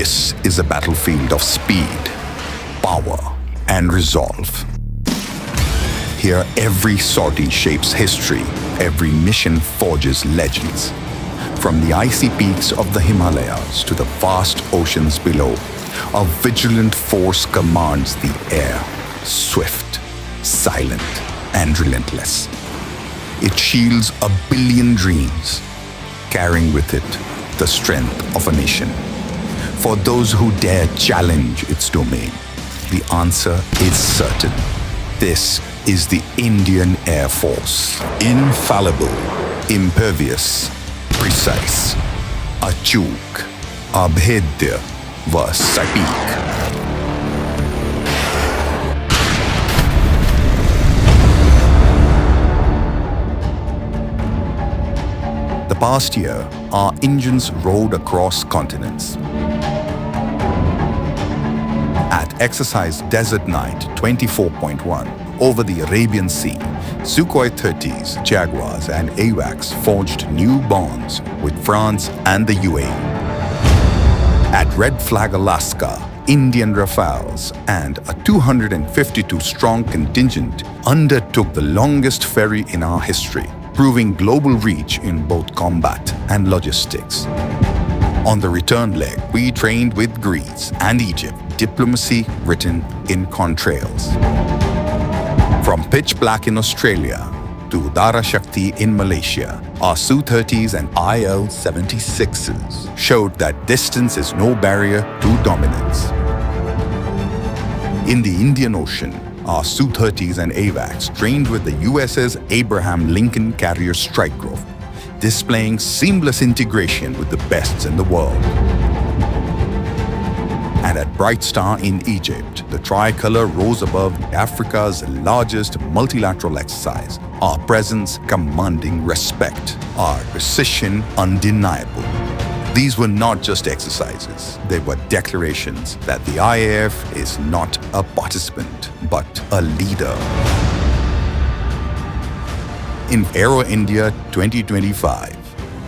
This is a battlefield of speed, power, and resolve. Here, every sortie shapes history, every mission forges legends. From the icy peaks of the Himalayas to the vast oceans below, a vigilant force commands the air, swift, silent, and relentless. It shields a billion dreams, carrying with it the strength of a nation. For those who dare challenge its domain, the answer is certain. This is the Indian Air Force. Infallible, impervious, precise, achuk, abhedya, va sateek. The past year, our engines rode across continents. At Exercise Desert Night 24.1 over the Arabian Sea, Sukhoi 30s, Jaguars and AWACS forged new bonds with France and the UAE. At Red Flag Alaska, Indian Rafales and a 252-strong contingent undertook the longest ferry in our history, proving global reach in both combat and logistics. On the return leg, we trained with Greece and Egypt, diplomacy written in contrails. From Pitch Black in Australia to Udara Shakti in Malaysia, our Su-30s and IL-76s showed that distance is no barrier to dominance. In the Indian Ocean, our Su-30s and AWACS trained with the USS Abraham Lincoln Carrier Strike Group, displaying seamless integration with the best in the world. And at Bright Star in Egypt, the tricolor rose above Africa's largest multilateral exercise, our presence commanding respect, our precision undeniable. These were not just exercises, they were declarations that the IAF is not a participant, but a leader. In Aero India 2025,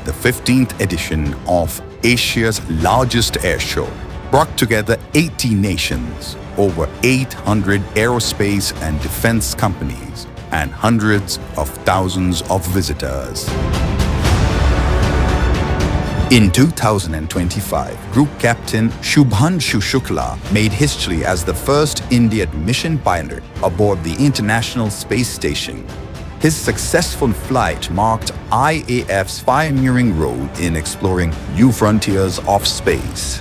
the 15th edition of Asia's largest air show, brought together 80 nations, over 800 aerospace and defense companies, and hundreds of thousands of visitors. In 2025, Group Captain Shubhanshu Shukla made history as the first Indian mission pilot aboard the International Space Station. His successful flight marked IAF's pioneering role in exploring new frontiers of space.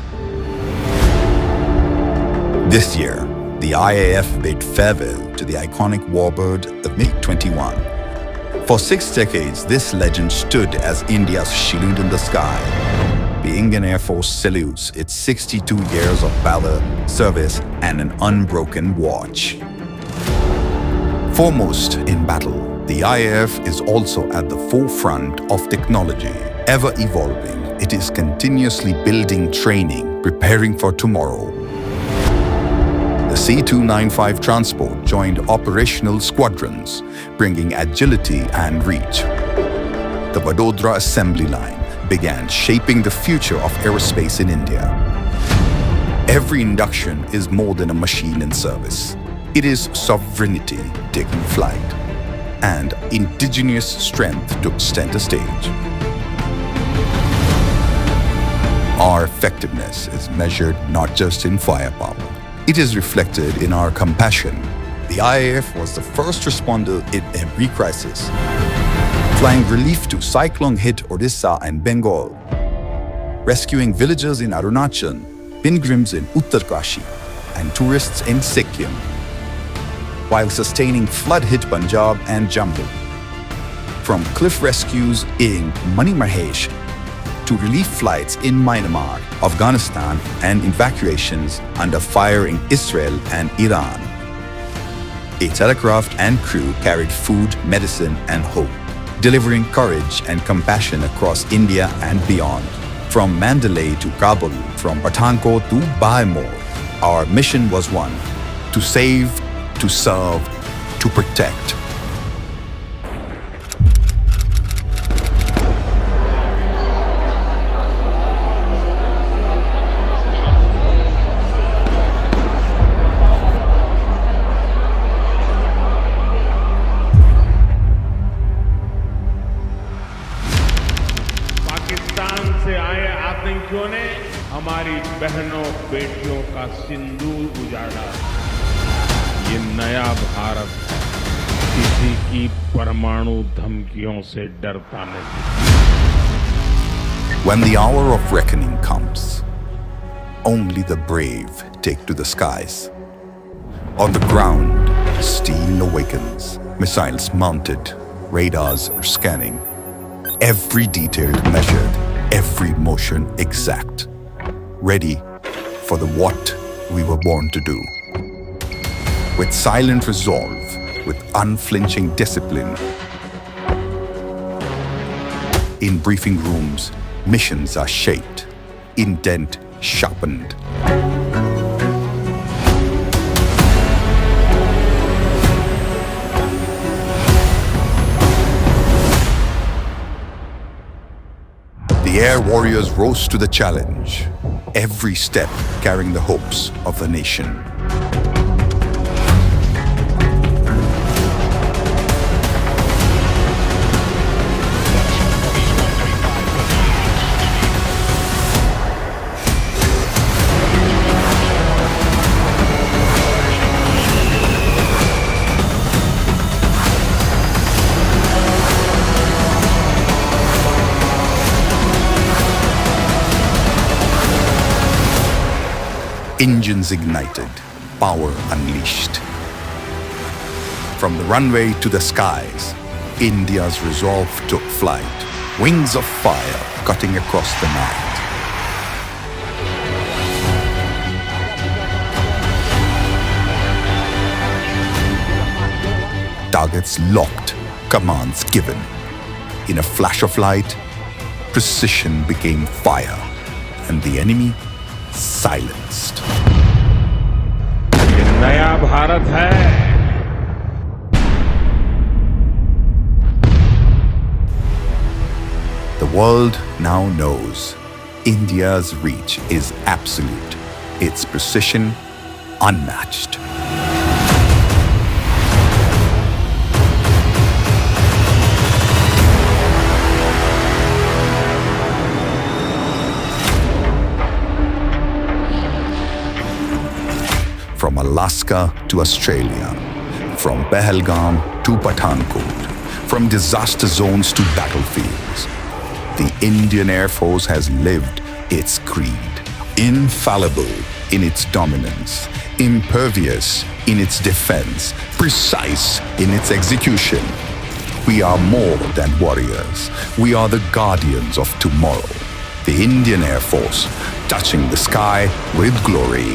This year, the IAF bid farewell to the iconic warbird, the MiG-21. For 6 decades, this legend stood as India's shield in the sky. The Indian Air Force salutes its 62 years of valor, service, and an unbroken watch. Foremost in battle, the IAF is also at the forefront of technology. Ever evolving, it is continuously building training, preparing for tomorrow. The C-295 transport joined operational squadrons, bringing agility and reach. The Vadodara assembly line began shaping the future of aerospace in India. Every induction is more than a machine in service. It is sovereignty taking flight, and indigenous strength took center stage. Our effectiveness is measured not just in firepower. It is reflected in our compassion. The IAF was the first responder in every crisis, flying relief to cyclone-hit Odisha and Bengal, rescuing villagers in Arunachal, pilgrims in Uttarkashi, and tourists in Sikkim, while sustaining flood-hit Punjab and Jammu. From cliff rescues in Mani Mahesh to relief flights in Myanmar, Afghanistan, and evacuations under fire in Israel and Iran. A telegraph and crew carried food, medicine, and hope, delivering courage and compassion across India and beyond. From Mandalay to Kabul, from Pathankot to Baimor, our mission was one: to save, to serve, to protect. Pakistan से आए आतंकियों ने हमारी बहनों बेटियों का सिंदूर उजाड़ा। ये नया भारत किसी की परमाणु धमकियों से डरता नहीं। When the hour of reckoning comes, only the brave take to the skies. On the ground, steel awakens, missiles mounted, radars are scanning. Every detail measured, every motion exact. Ready for the what we were born to do. With silent resolve, with unflinching discipline. In briefing rooms, missions are shaped, intent sharpened. The air warriors rose to the challenge, every step carrying the hopes of the nation. Engines ignited, power unleashed. From the runway to the skies, India's resolve took flight, wings of fire cutting across the night. Targets locked, commands given. In a flash of light, precision became fire, and the enemy silenced. ये नया भारत है। The world now knows India's reach is absolute, its precision unmatched. From Alaska to Australia, from Pahalgam to Pathankot, from disaster zones to battlefields, the Indian Air Force has lived its creed. Infallible in its dominance, impervious in its defense, precise in its execution. We are more than warriors. We are the guardians of tomorrow. The Indian Air Force, touching the sky with glory.